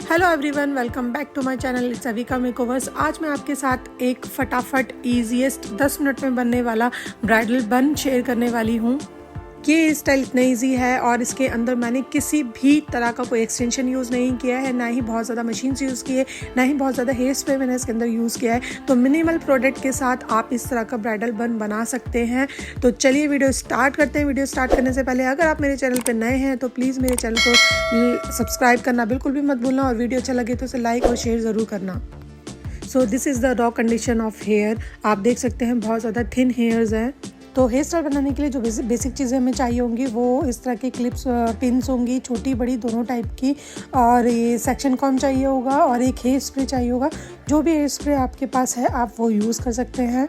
Hello everyone, welcome back to my channel it's Avika makeovers. आज मैं आपके साथ एक फटाफट ईजीएस्ट 10 मिनट में बनने वाला ब्राइडल बन शेयर करने वाली हूँ। ये स्टाइल इतना ईजी है और इसके अंदर मैंने किसी भी तरह का कोई एक्सटेंशन यूज़ नहीं किया है, ना ही बहुत ज़्यादा मशीन्स यूज़ किए, ना ही बहुत ज़्यादा हेयर स्प्रे मैंने इसके अंदर यूज़ किया है। तो मिनिमल प्रोडक्ट के साथ आप इस तरह का ब्राइडल बन बना सकते हैं। तो चलिए वीडियो स्टार्ट करते हैं। वीडियो स्टार्ट करने से पहले अगर आप मेरे चैनल पर नए हैं तो प्लीज़ मेरे चैनल को सब्सक्राइब करना बिल्कुल भी मत भूलना और वीडियो अच्छा लगे तो उसे लाइक और शेयर ज़रूर करना। So this is the raw condition of hair. आप देख सकते हैं बहुत ज़्यादा थिन हेयर्स हैं। तो हेयर स्टाइल बनाने के लिए जो बेसिक चीज़ें हमें चाहिए होंगी वो इस तरह की क्लिप्स पिन्स होंगी, छोटी बड़ी दोनों टाइप की, और ये सेक्शन कॉम्ब चाहिए होगा और एक हेयर स्प्रे चाहिए होगा। जो भी हेयर स्प्रे आपके पास है आप वो यूज़ कर सकते हैं।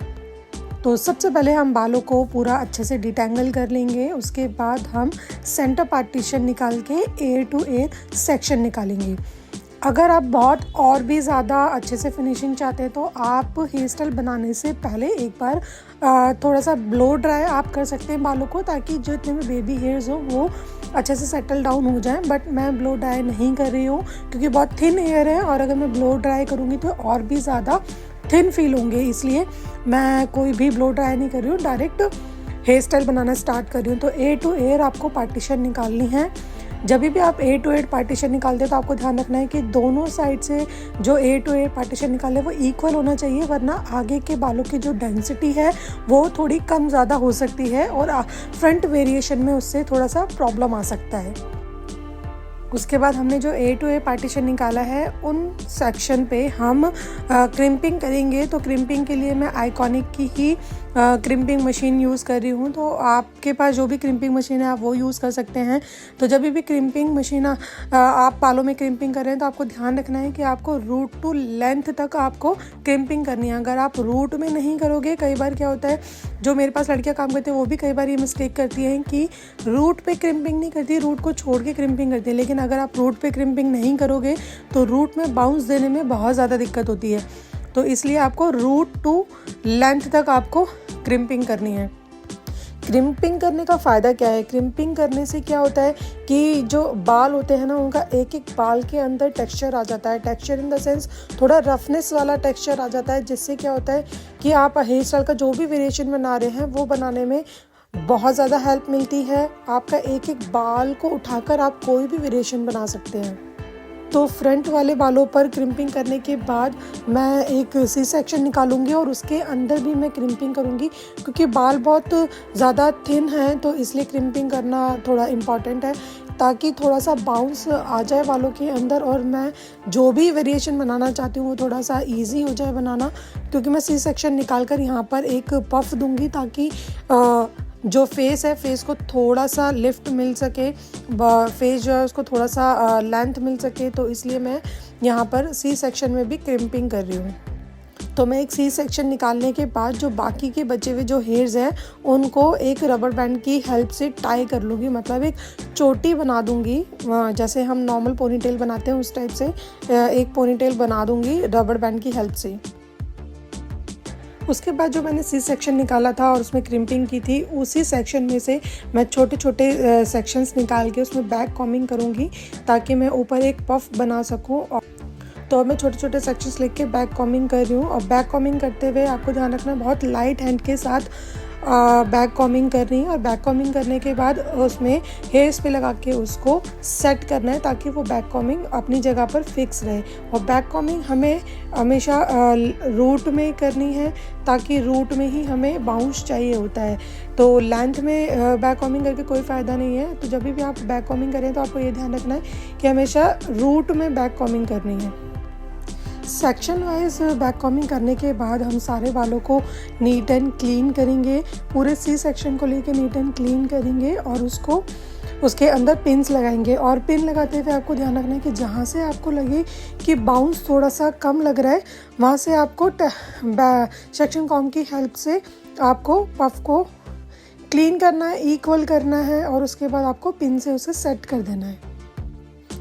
तो सबसे पहले हम बालों को पूरा अच्छे से डिटेंगल कर लेंगे। उसके बाद हम सेंटर पार्टीशन निकाल के एयर टू एयर सेक्शन निकालेंगे। अगर आप बहुत और भी ज़्यादा अच्छे से फिनिशिंग चाहते हैं तो आप हेयर स्टाइल बनाने से पहले एक बार थोड़ा सा ब्लो ड्राई आप कर सकते हैं बालों को, ताकि जो इतने में बेबी हेयर्स हो वो अच्छे से सेटल डाउन हो जाए। बट मैं ब्लो ड्राई नहीं कर रही हूँ क्योंकि बहुत थिन हेयर है और अगर मैं ब्लो ड्राई करूँगी तो और भी ज़्यादा थिन फील होंगे, इसलिए मैं कोई भी ब्लो ड्राई नहीं कर रही हूँ, डायरेक्ट हेयर स्टाइल बनाना स्टार्ट कर रही हूँ। तो एयर टू एयर आपको पार्टीशन निकालनी है। जब भी आप एयर टू एयर पार्टीशन निकालते हैं तो आपको ध्यान रखना है कि दोनों साइड से जो एयर टू एयर पार्टीशन निकाले वो इक्वल होना चाहिए, वरना आगे के बालों की जो डेंसिटी है वो थोड़ी कम ज़्यादा हो सकती है और फ्रंट वेरिएशन में उससे थोड़ा सा प्रॉब्लम आ सकता है। उसके बाद हमने जो एयर टू एयर पार्टीशन निकाला है उन सेक्शन पे हम क्रिम्पिंग करेंगे। तो क्रिम्पिंग के लिए मैं आइकॉनिक की ही क्रिम्पिंग मशीन यूज़ कर रही हूँ। तो आपके पास जो भी क्रिम्पिंग मशीन है आप वो यूज़ कर सकते हैं। तो जब भी क्रिम्पिंग मशीन आप बालों में क्रिम्पिंग कर रहे हैं तो आपको ध्यान रखना है कि आपको रूट टू लेंथ तक आपको क्रिम्पिंग करनी है। अगर आप रूट में नहीं करोगे, कई बार क्या होता है, जो मेरे पास लड़कियाँ काम करती हैं वो भी कई बार ये मिस्टेक करती हैं कि रूट पे क्रिम्पिंग नहीं करती, रूट को छोड़ के क्रिम्पिंग करती है। लेकिन अगर आप रूट पे क्रिम्पिंग नहीं करोगे तो रूट में बाउंस देने में बहुत ज़्यादा दिक्कत होती है। तो इसलिए आपको रूट टू लेंथ तक आपको क्रिम्पिंग करनी है। क्रिम्पिंग करने का फ़ायदा क्या है? क्रिम्पिंग करने से क्या होता है कि जो बाल होते हैं ना, उनका एक एक बाल के अंदर टेक्सचर आ जाता है। टेक्सचर इन द सेंस थोड़ा रफनेस वाला टेक्सचर आ जाता है, जिससे क्या होता है कि आप हेयर स्टाइल का जो भी वेरिएशन बना रहे हैं वो बनाने में बहुत ज़्यादा हेल्प मिलती है। आपका एक एक बाल को उठाकर आप कोई भी वेरिएशन बना सकते हैं। तो फ्रंट वाले बालों पर क्रिम्पिंग करने के बाद मैं एक सी सेक्शन निकालूंगी और उसके अंदर भी मैं क्रिम्पिंग करूंगी, क्योंकि बाल बहुत ज़्यादा थिन हैं तो इसलिए क्रिम्पिंग करना थोड़ा इम्पॉर्टेंट है, ताकि थोड़ा सा बाउंस आ जाए बालों के अंदर और मैं जो भी वेरिएशन बनाना चाहती हूँ वो थोड़ा सा ईजी हो जाए बनाना। क्योंकि मैं सी सेक्शन निकाल कर यहाँ पर एक पफ दूँगी ताकि जो फेस है, फेस को थोड़ा सा लिफ्ट मिल सके, फेस जो है उसको थोड़ा सा लेंथ मिल सके। तो इसलिए मैं यहाँ पर सी सेक्शन में भी क्रिम्पिंग कर रही हूँ। तो मैं एक सी सेक्शन निकालने के बाद जो बाकी के बचे हुए जो हेयर्स हैं उनको एक रबर बैंड की हेल्प से टाई कर लूँगी, मतलब एक चोटी बना दूँगी। जैसे हम नॉर्मल पोनीटेल बनाते हैं उस टाइप से एक पोनीटेल बना दूँगी रबर बैंड की हेल्प से। उसके बाद जो मैंने सी सेक्शन निकाला था और उसमें क्रिम्पिंग की थी, उसी सेक्शन में से मैं छोटे छोटे सेक्शंस निकाल के उसमें बैक कॉमिंग करूँगी ताकि मैं ऊपर एक पफ बना सकूँ। तो मैं छोटे छोटे सेक्शंस लेके बैक कॉमिंग कर रही हूँ। और बैक कॉमिंग करते हुए आपको ध्यान रखना है बहुत लाइट हैंड के साथ बैक कॉमिंग करनी है। और बैक कॉमिंग करने के बाद उसमें हेयर स्प्रे लगा के उसको सेट करना है ताकि वो बैक कॉमिंग अपनी जगह पर फिक्स रहे। और बैक कॉमिंग हमें हमेशा रूट में करनी है, ताकि रूट में ही हमें बाउंस चाहिए होता है। तो लेंथ में बैक कॉमिंग करके कोई फ़ायदा नहीं है। तो जब भी आप बैक कॉमिंग करें तो आपको ये ध्यान रखना है कि हमेशा रूट में बैक कॉमिंग करनी है। सेक्शन वाइज बैक कॉमिंग करने के बाद हम सारे बालों को नीट एंड क्लीन करेंगे, पूरे सी सेक्शन को लेके नीट एंड क्लीन करेंगे और उसको उसके अंदर पिन्स लगाएंगे। और पिन लगाते हुए आपको ध्यान रखना है कि जहाँ से आपको लगे कि बाउंस थोड़ा सा कम लग रहा है वहाँ से आपको सेक्शन कॉम्ब की हेल्प से आपको पफ को क्लीन करना है, इक्वल करना है और उसके बाद आपको पिन से उसे सेट कर देना है।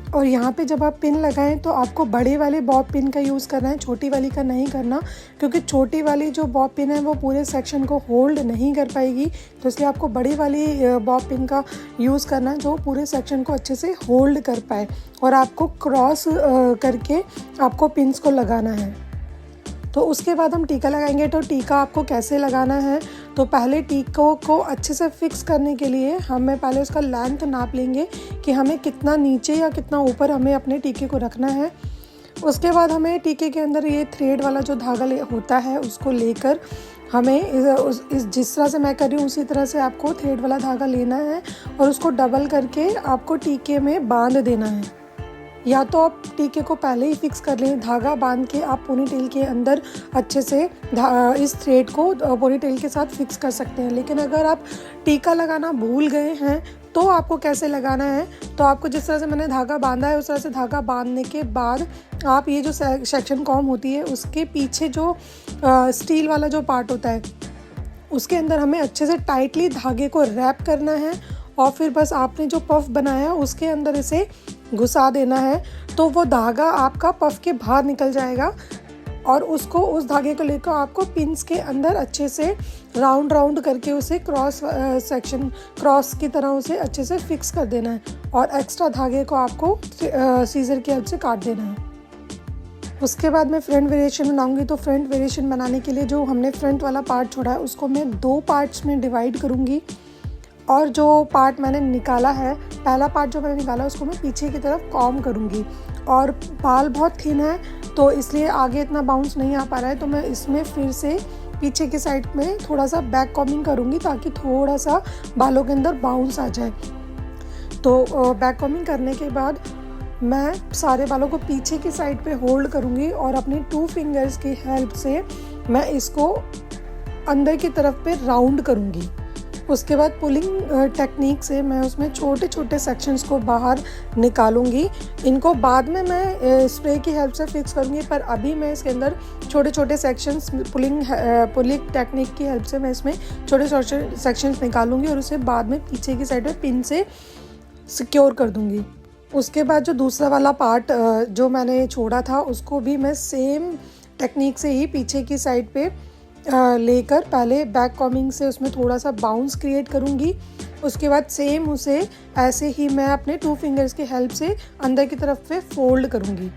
और यहाँ पे जब आप पिन लगाएं तो आपको बड़े वाले बॉब पिन का यूज़ करना है, छोटी वाली का नहीं करना, क्योंकि छोटी वाली जो बॉब पिन है वो पूरे सेक्शन को होल्ड नहीं कर पाएगी। तो इसलिए आपको बड़ी वाली बॉब पिन का यूज़ करना है जो पूरे सेक्शन को अच्छे से होल्ड कर पाए। और आपको क्रॉस करके आपको पिन्स को लगाना है। तो उसके बाद हम टीका लगाएंगे। तो टीका आपको कैसे लगाना है, तो पहले टीकों को अच्छे से फिक्स करने के लिए हमें पहले उसका लेंथ नाप लेंगे कि हमें कितना नीचे या कितना ऊपर हमें अपने टीके को रखना है। उसके बाद हमें टीके के अंदर ये थ्रेड वाला जो धागा होता है उसको लेकर हमें इस जिस तरह से मैं कर रही हूँ उसी तरह से आपको थ्रेड वाला धागा लेना है और उसको डबल करके आपको टीके में बांध देना है। या तो आप टीके को पहले ही फिक्स कर लें, धागा बांध के आप पोनीटेल के अंदर अच्छे से इस थ्रेड को पोनीटेल के साथ फिक्स कर सकते हैं। लेकिन अगर आप टीका लगाना भूल गए हैं तो आपको कैसे लगाना है, तो आपको जिस तरह से मैंने धागा बांधा है उस तरह से धागा बांधने के बाद आप ये जो सेक्शन कॉम होती है उसके पीछे जो स्टील वाला जो पार्ट होता है उसके अंदर हमें अच्छे से टाइटली धागे को रैप करना है और फिर बस आपने जो पफ बनाया उसके अंदर इसे घुसा देना है। तो वो धागा आपका पफ के बाहर निकल जाएगा और उसको उस धागे को लेकर आपको पिंस के अंदर अच्छे से राउंड करके उसे क्रॉस की तरह उसे अच्छे से फिक्स कर देना है और एक्स्ट्रा धागे को आपको सीजर की हेल्प से काट देना है। उसके बाद मैं फ्रंट वेरिएशन बनाऊंगी। तो फ्रंट वेरिएशन बनाने के लिए जो हमने फ्रंट वाला पार्ट छोड़ा है उसको मैं 2 पार्ट्स में डिवाइड करूंगी और जो पार्ट मैंने निकाला है, पहला पार्ट जो मैंने निकाला उसको मैं पीछे की तरफ कॉम करूँगी। और बाल बहुत थिन है तो इसलिए आगे इतना बाउंस नहीं आ पा रहा है, तो मैं इसमें फिर से पीछे की साइड में थोड़ा सा बैक कॉमिंग करूँगी ताकि थोड़ा सा बालों के अंदर बाउंस आ जाए। तो बैक कॉमिंग करने के बाद मैं सारे बालों को पीछे की साइड पे होल्ड करूँगी और अपनी 2 फिंगर्स की हेल्प से मैं इसको अंदर की तरफ पे राउंड करूँगी। उसके बाद पुलिंग टेक्निक से मैं उसमें छोटे छोटे सेक्शंस को बाहर निकालूंगी। इनको बाद में मैं स्प्रे की हेल्प से फिक्स करूंगी, पर अभी मैं इसके अंदर छोटे छोटे सेक्शंस पुलिंग टेक्निक की हेल्प से मैं इसमें छोटे छोटे सेक्शंस निकालूंगी और उसे बाद में पीछे की साइड में पिन से सिक्योर कर दूंगी। उसके बाद जो दूसरा वाला पार्ट जो मैंने छोड़ा था उसको भी मैं सेम टेक्निक से ही पीछे की साइड पे लेकर पहले बैक कॉमिंग से उसमें थोड़ा सा बाउंस क्रिएट करूँगी। उसके बाद सेम उसे ऐसे ही मैं अपने 2 फिंगर्स की हेल्प से अंदर की तरफ पे फोल्ड करूँगी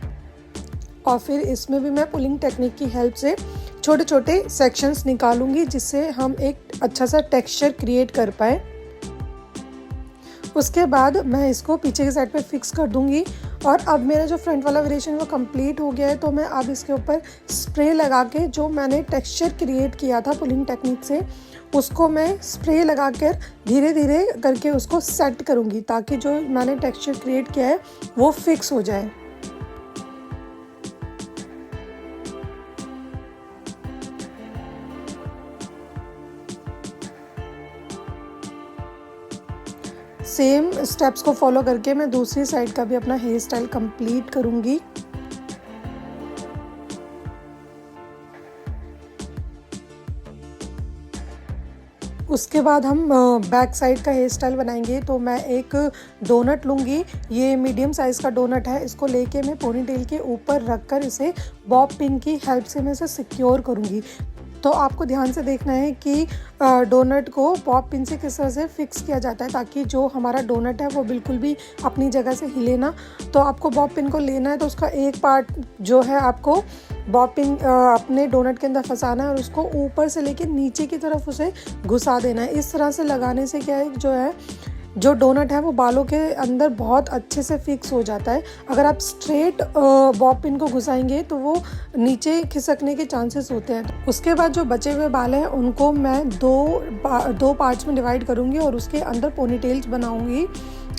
और फिर इसमें भी मैं पुलिंग टेक्निक की हेल्प से छोटे छोटे सेक्शंस निकालूंगी जिससे हम एक अच्छा सा टेक्सचर क्रिएट कर पाए। उसके बाद मैं इसको पीछे की साइड पे फिक्स कर दूंगी और अब मेरा जो फ्रंट वाला वेरिएशन वो कंप्लीट हो गया है। तो मैं अब इसके ऊपर स्प्रे लगा के जो मैंने टेक्सचर क्रिएट किया था पुलिंग टेक्निक से उसको मैं स्प्रे लगा कर धीरे धीरे करके उसको सेट करूँगी ताकि जो मैंने टेक्सचर क्रिएट किया है वो फिक्स हो जाए। सेम स्टेप्स को फॉलो करके मैं दूसरी साइड का भी अपना हेयर स्टाइल कंप्लीट करूँगी। उसके बाद हम बैक साइड का हेयर स्टाइल बनाएंगे। तो मैं एक डोनट लूँगी, ये मीडियम साइज़ का डोनट है। इसको लेके मैं पोनीटेल के ऊपर रखकर इसे बॉब पिन की हेल्प से मैं इसे सिक्योर करूँगी। तो आपको ध्यान से देखना है कि डोनट को बॉब पिन से किस तरह से फिक्स किया जाता है ताकि जो हमारा डोनट है वो बिल्कुल भी अपनी जगह से हिले ना। तो आपको बॉब पिन को लेना है तो उसका एक पार्ट जो है आपको बॉब पिन अपने डोनट के अंदर फंसाना है और उसको ऊपर से लेके नीचे की तरफ उसे घुसा देना है। इस तरह से लगाने से क्या है जो डोनट है वो बालों के अंदर बहुत अच्छे से फिक्स हो जाता है। अगर आप स्ट्रेट बॉब पिन को घुसाएंगे तो वो नीचे खिसकने के चांसेस होते हैं। उसके बाद जो बचे हुए बाल हैं उनको मैं दो पार्ट्स में डिवाइड करूँगी और उसके अंदर पोनीटेल्स बनाऊँगी।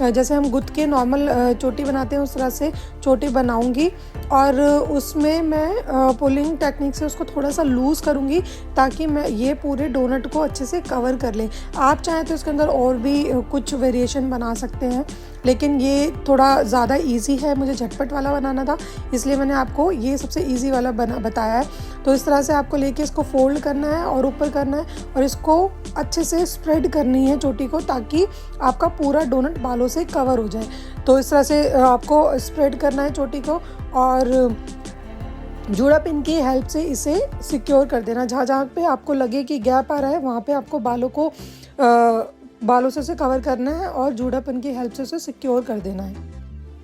जैसे हम गुत्त के नॉर्मल चोटी बनाते हैं उस तरह से चोटी बनाऊंगी और उसमें मैं पुलिंग टेक्निक से उसको थोड़ा सा लूज़ करूंगी ताकि मैं ये पूरे डोनट को अच्छे से कवर कर लें। आप चाहें तो इसके अंदर और भी कुछ वेरिएशन बना सकते हैं। लेकिन ये थोड़ा ज़्यादा इजी है, मुझे झटपट वाला बनाना था, इसलिए मैंने आपको ये सबसे इजी वाला बताया है। तो इस तरह से आपको लेके इसको फोल्ड करना है और ऊपर करना है और इसको अच्छे से स्प्रेड करनी है चोटी को, ताकि आपका पूरा डोनट बालों से कवर हो जाए। तो इस तरह से आपको स्प्रेड करना है चोटी को और जूड़ा पिन की हेल्प से इसे सिक्योर कर देना। जहाँ जहाँ पे आपको लगे कि गैप आ रहा है वहाँ पे आपको बालों से उसे कवर करना है और जूड़ा पिन की हेल्प से उसे सिक्योर कर देना है।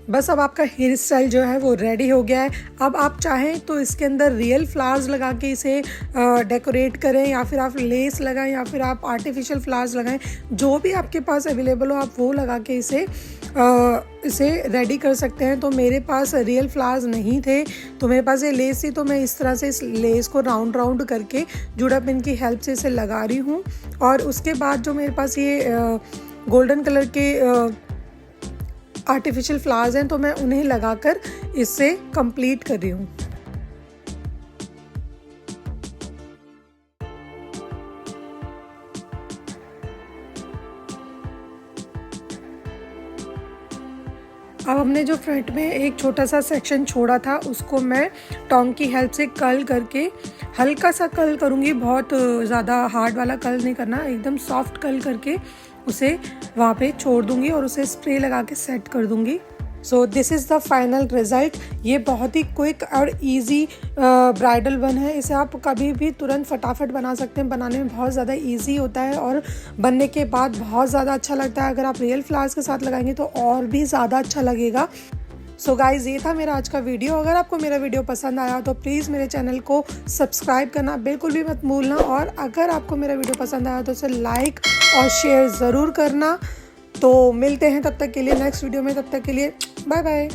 बस अब आपका हेयर स्टाइल जो है वो रेडी हो गया है। अब आप चाहें तो इसके अंदर रियल फ्लावर्स लगा के इसे डेकोरेट करें, या फिर आप लेस लगाएं, या फिर आप आर्टिफिशियल फ्लावर्स लगाएं, जो भी आपके पास अवेलेबल हो आप वो लगा के इसे रेडी कर सकते हैं। तो मेरे पास रियल फ्लावर्स नहीं थे, तो मेरे पास ये लेस थी, तो मैं इस तरह से इस लेस को राउंड करके जूड़ा पिन की हेल्प से इसे लगा रही हूँ। और उसके बाद जो मेरे पास ये गोल्डन कलर के आर्टिफिशियल फ्लावर्स हैं, तो मैं उन्हें लगाकर इससे कंप्लीट कर रही हूँ। अब हमने जो फ्रंट में एक छोटा सा सेक्शन छोड़ा था उसको मैं टोंग की हेल्प से कर्ल करके, हल्का सा कर्ल करूँगी, बहुत ज़्यादा हार्ड वाला कर्ल नहीं करना, एकदम सॉफ्ट कर्ल करके उसे वहाँ पे छोड़ दूँगी और उसे स्प्रे लगा के सेट कर दूँगी। सो this is the final result. ये बहुत ही क्विक और इजी ब्राइडल बन है। इसे आप कभी भी तुरंत फटाफट बना सकते हैं, बनाने में बहुत ज़्यादा इजी होता है और बनने के बाद बहुत ज़्यादा अच्छा लगता है। अगर आप रियल फ्लावर्स के साथ लगाएंगे तो और भी ज़्यादा अच्छा लगेगा। सो गाइज़, ये था मेरा आज का वीडियो। अगर आपको मेरा वीडियो पसंद आया तो प्लीज़ मेरे चैनल को सब्सक्राइब करना बिल्कुल भी मत भूलना, और अगर आपको मेरा वीडियो पसंद आया तो उसे लाइक और शेयर ज़रूर करना। तो मिलते हैं तब तक के लिए नेक्स्ट वीडियो में, तब तक के लिए बाय बाय।